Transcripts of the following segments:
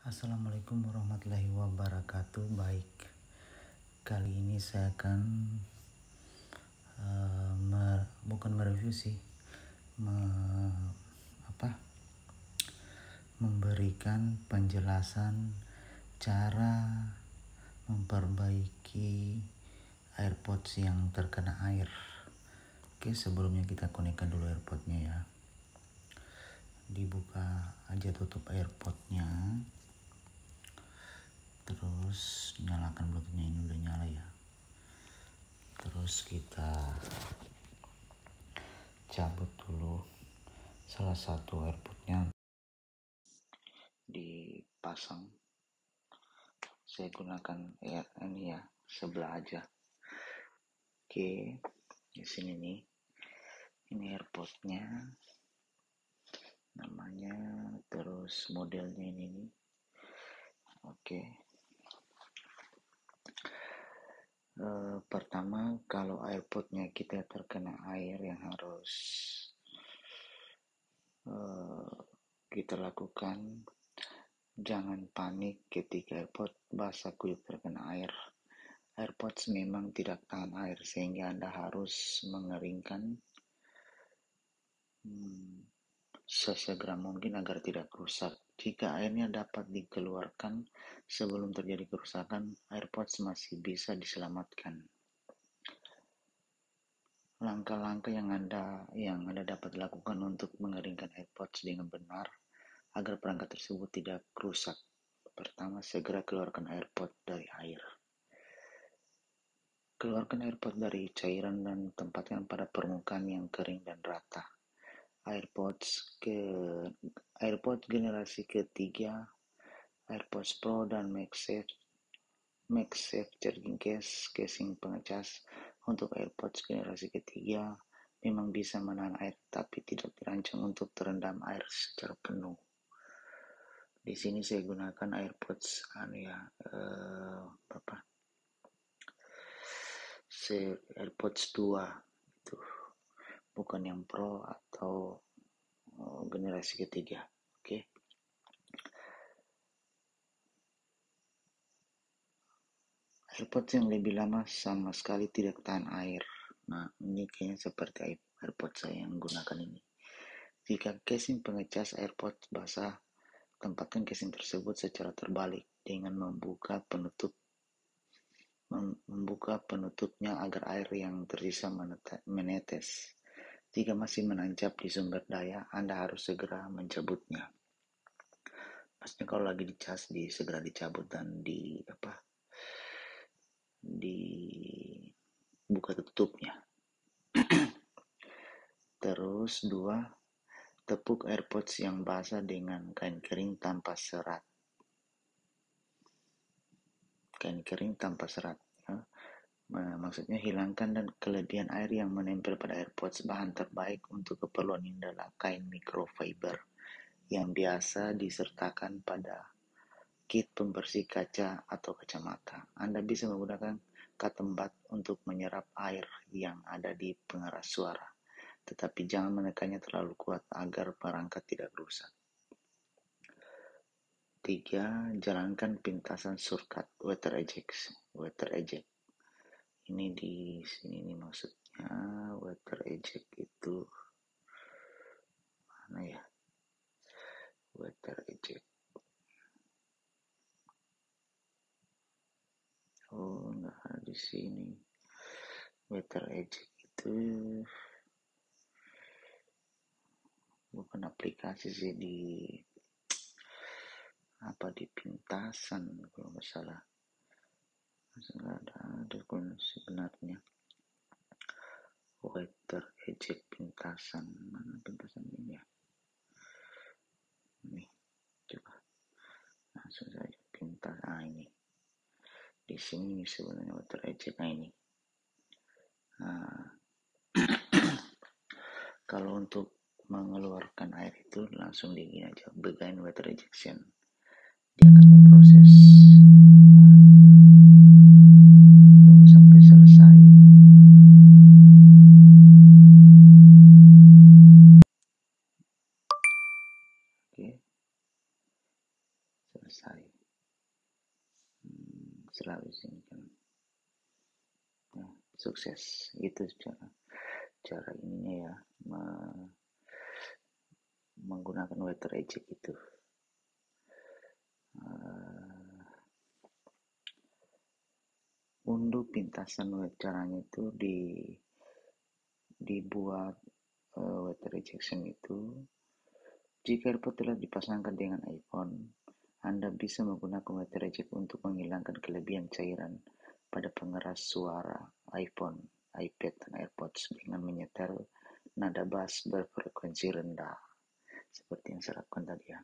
Assalamualaikum warahmatullahi wabarakatuh. Baik, kali ini saya akan bukan mereview sih, memberikan penjelasan cara memperbaiki AirPods yang terkena air. Oke, sebelumnya kita konekkan dulu AirPodnya ya. Dibuka aja tutup AirPodnya, terus nyalakan bluetoothnya. Ini udah nyala ya. Terus kita cabut dulu salah satu AirPodnya, dipasang. Saya gunakan ini ya, sebelah aja. Oke, di sini nih, ini AirPodnya, namanya, terus modelnya ini nih. Oke. Pertama, kalau AirPodnya kita terkena air, yang harus kita lakukan, jangan panik ketika AirPod basah kuyup terkena air. AirPods memang tidak tahan air, sehingga Anda harus mengeringkan sesegera mungkin agar tidak rusak. Jika airnya dapat dikeluarkan sebelum terjadi kerusakan, AirPods masih bisa diselamatkan. Langkah-langkah yang Anda dapat lakukan untuk mengeringkan AirPods dengan benar agar perangkat tersebut tidak rusak. Pertama, segera keluarkan AirPod dari air. Keluarkan AirPod dari cairan dan tempatkan pada permukaan yang kering dan rata. AirPods generasi ketiga, AirPods Pro dan MagSafe charging case, casing pengecas untuk AirPods generasi ketiga memang bisa menahan air, tapi tidak dirancang untuk terendam air secara penuh. Di sini saya gunakan AirPods AirPods 2 itu, bukan yang Pro atau generasi ketiga. Oke. AirPods yang lebih lama sama sekali tidak tahan air. Nah, ini kayaknya seperti AirPods saya yang gunakan ini. Jika casing pengecas AirPods basah, tempatkan casing tersebut secara terbalik dengan membuka penutupnya agar air yang tersisa menetes. Jika masih menancap di sumber daya, Anda harus segera mencabutnya. Pastinya kalau lagi dicas, segera dicabut dan dibuka tutupnya. Terus 2, tepuk AirPods yang basah dengan kain kering tanpa serat. Kain kering tanpa serat ya. Maksudnya hilangkan dan kelebihan air yang menempel pada AirPods. Bahan terbaik untuk keperluan ini adalah kain microfiber yang biasa disertakan pada kit pembersih kaca atau kacamata. Anda bisa menggunakan cotton bud untuk menyerap air yang ada di pengeras suara, tetapi jangan menekannya terlalu kuat agar perangkat tidak rusak. 3. Jalankan pintasan shortcut water eject. Ini di sini nih maksudnya water eject itu mana ya? Water eject. Oh, enggak ada di sini. Water eject itu bukan aplikasi sih, di pintasan kalau nggak salah. Nggak ada sebenarnya. Water eject pintasan, mana pintasan ini ya? Nih, coba langsung saja pintas. Ini di sini sebenarnya water eject. Ini. Kalau untuk mengeluarkan air itu langsung digini aja, begin water ejection. Dia akan berproses. Tunggu sampai selesai. Oke. selesai. Selalu sini kan. Nah, sukses itu cara ininya ya, menggunakan weather eject itu. Untuk pintasan caranya itu dibuat weather ejection itu. Jika AirPod telah dipasangkan dengan iPhone, Anda bisa menggunakan weather eject untuk menghilangkan kelebihan cairan pada pengeras suara iPhone, iPad, dan AirPods dengan menyetel nada bass berfrekuensi rendah, seperti yang saya lakukan tadi ya.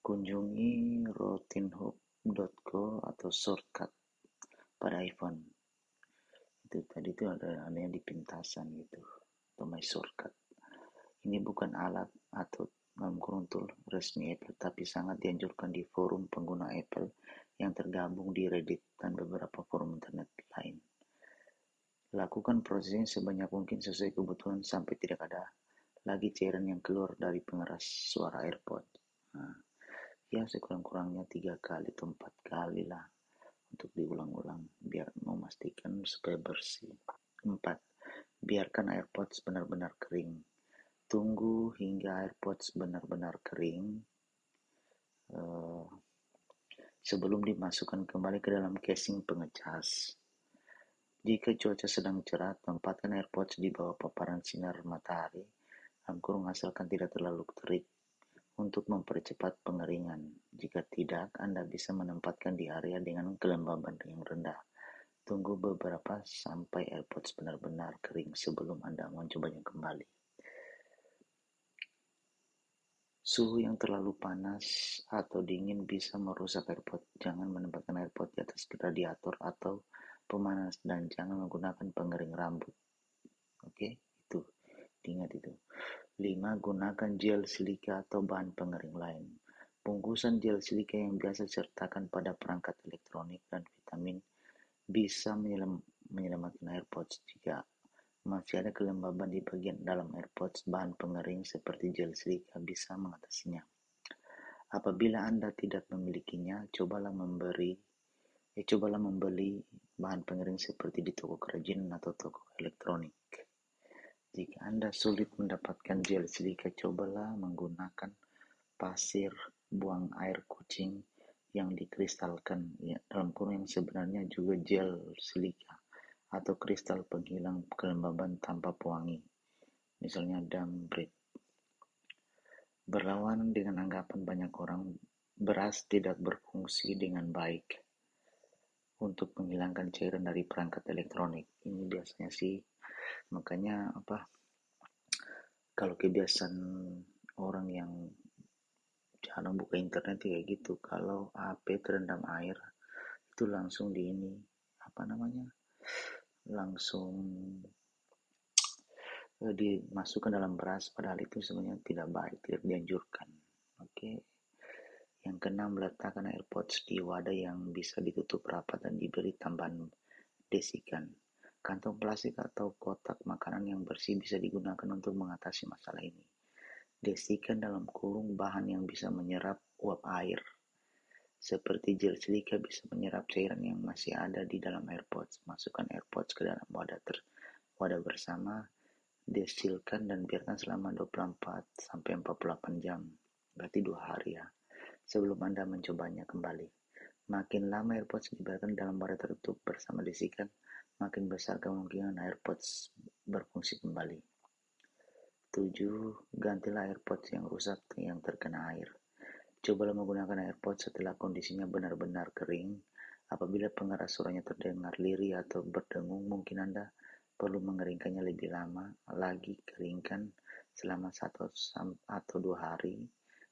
Kunjungi routinehub.co atau shortcut pada iPhone. Itu tadi itu ada yang di pintasan gitu, atau my shortcut. Ini bukan alat atau dalam kurung tool resmi Apple, tapi sangat dianjurkan di forum pengguna Apple yang tergabung di Reddit dan beberapa forum internet lain. Lakukan prosesnya sebanyak mungkin sesuai kebutuhan sampai tidak ada lagi cairan yang keluar dari pengeras suara AirPod. Nah, ya sekurang-kurangnya 3 kali atau 4 kali lah untuk diulang-ulang biar memastikan supaya bersih. 4. Biarkan AirPods benar-benar kering. Tunggu hingga AirPods benar-benar kering sebelum dimasukkan kembali ke dalam casing pengecas. Jika cuaca sedang cerah, tempatkan AirPods di bawah paparan sinar matahari, asalkan tidak terlalu terik, untuk mempercepat pengeringan. Jika tidak, Anda bisa menempatkan di area dengan kelembaban yang rendah. Tunggu beberapa sampai AirPods benar-benar kering sebelum Anda mencobanya kembali. Suhu yang terlalu panas atau dingin bisa merusak AirPod. Jangan menempatkan AirPod di atas radiator atau pemanas dan jangan menggunakan pengering rambut. Oke, itu. Ingat itu. 5. Gunakan gel silika atau bahan pengering lain. Bungkusan gel silika yang biasa disertakan pada perangkat elektronik dan vitamin bisa menyelamatkan AirPods. Jika masih ada kelembaban di bagian dalam AirPods, bahan pengering seperti gel silika bisa mengatasinya. Apabila Anda tidak memilikinya, cobalah membeli bahan pengering seperti di toko kerajinan atau toko elektronik. Jika Anda sulit mendapatkan gel silika, cobalah menggunakan pasir buang air kucing yang dikristalkan, ya, dalam kurung yang sebenarnya juga gel silika atau kristal penghilang kelembaban tanpa pewangi, misalnya Dumbreed. Berlawanan dengan anggapan banyak orang, beras tidak berfungsi dengan baik untuk menghilangkan cairan dari perangkat elektronik. Ini biasanya sih, makanya kalau kebiasaan orang yang jarang buka internet kayak gitu, kalau HP terendam air itu langsung langsung dimasukkan dalam beras, padahal itu sebenarnya tidak baik, tidak dianjurkan. Oke. Yang keenam, letakkan AirPods di wadah yang bisa ditutup rapat dan diberi tambahan desikan. Kantong plastik atau kotak makanan yang bersih bisa digunakan untuk mengatasi masalah ini. Desikan dalam kurung bahan yang bisa menyerap uap air, seperti gel silika bisa menyerap cairan yang masih ada di dalam AirPods. Masukkan AirPods ke dalam wadah bersama, desilkan dan biarkan selama 24-48 jam, berarti 2 hari ya, sebelum Anda mencobanya kembali. Makin lama AirPods dibiarkan dalam wadah tertutup bersama desikan, makin besar kemungkinan AirPods berfungsi kembali. 7. Gantilah AirPods yang rusak yang terkena air. Cobalah menggunakan AirPods setelah kondisinya benar-benar kering. Apabila pengeras suaranya terdengar lirih atau berdengung, mungkin Anda perlu mengeringkannya lebih lama lagi. Keringkan selama 1 atau 2 hari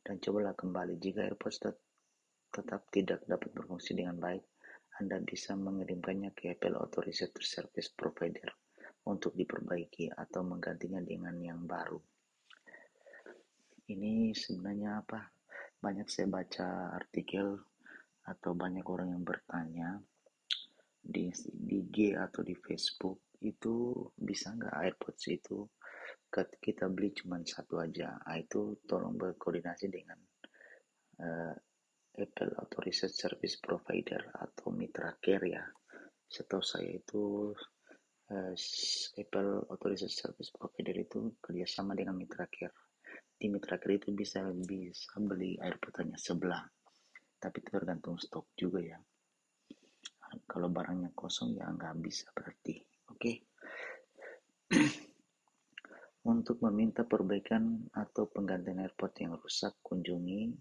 dan cobalah kembali. Jika AirPods tetap tidak dapat berfungsi dengan baik, Anda bisa mengirimkannya ke Apple Authorized Service Provider untuk diperbaiki atau menggantinya dengan yang baru. Ini sebenarnya banyak saya baca artikel atau banyak orang yang bertanya di IG atau di Facebook, itu bisa nggak AirPods itu kita beli cuma satu aja. Itu tolong berkoordinasi dengan uh, Apple Authorized Service Provider atau Mitra Care ya. Setahu saya itu uh, Apple Authorized Service Provider itu kerjasama dengan Mitra Care. Di Mitra Care itu bisa beli AirPod hanya sebelah, tapi tergantung stok juga ya. Kalau barangnya kosong ya nggak bisa berarti. Oke. Untuk meminta perbaikan atau penggantian AirPod yang rusak, kunjungi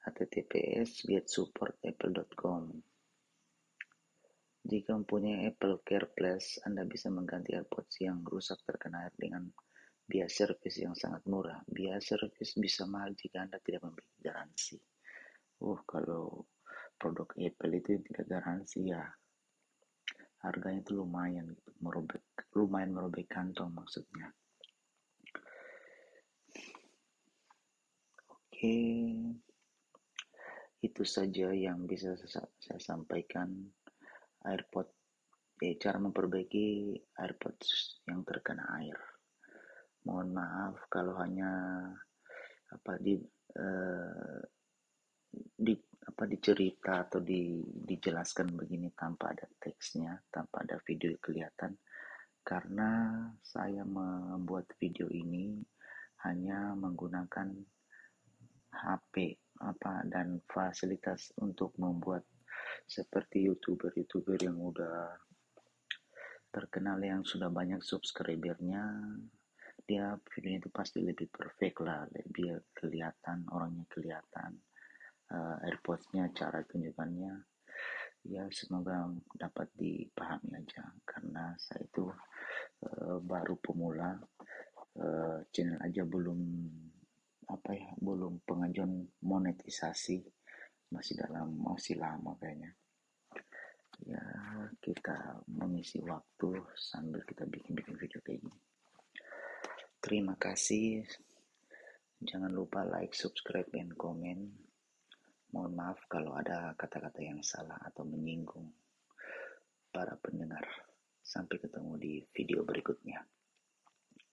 https://getSupportApple.com. Jika mempunyai Apple Care Plus, Anda bisa mengganti AirPods yang rusak terkena air dengan biaya servis yang sangat murah. Biaya servis bisa mahal jika Anda tidak memiliki garansi. Kalau produk Apple itu tidak garansi ya, harganya itu lumayan gitu, merobek kantong maksudnya. Oke, itu saja yang bisa saya sampaikan. Cara memperbaiki AirPods yang terkena air. Mohon maaf kalau hanya apa di eh, di dicerita atau dijelaskan begini tanpa ada teksnya, tanpa ada video kelihatan, karena saya membuat video ini hanya menggunakan HP dan fasilitas untuk membuat seperti YouTuber yang udah terkenal, yang sudah banyak subscribernya. Dia videonya itu pasti lebih perfect lah, lebih kelihatan, orangnya kelihatan, AirPods-nya, cara tunjukannya. Ya semoga dapat dipahami aja, karena saya itu baru pemula, channel aja belum pengajuan monetisasi, masih lama kayaknya. Ya kita mengisi waktu sambil kita bikin video kayak gini. Terima kasih. Jangan lupa like, subscribe, dan komen. Mohon maaf kalau ada kata-kata yang salah atau menyinggung para pendengar. Sampai ketemu di video berikutnya.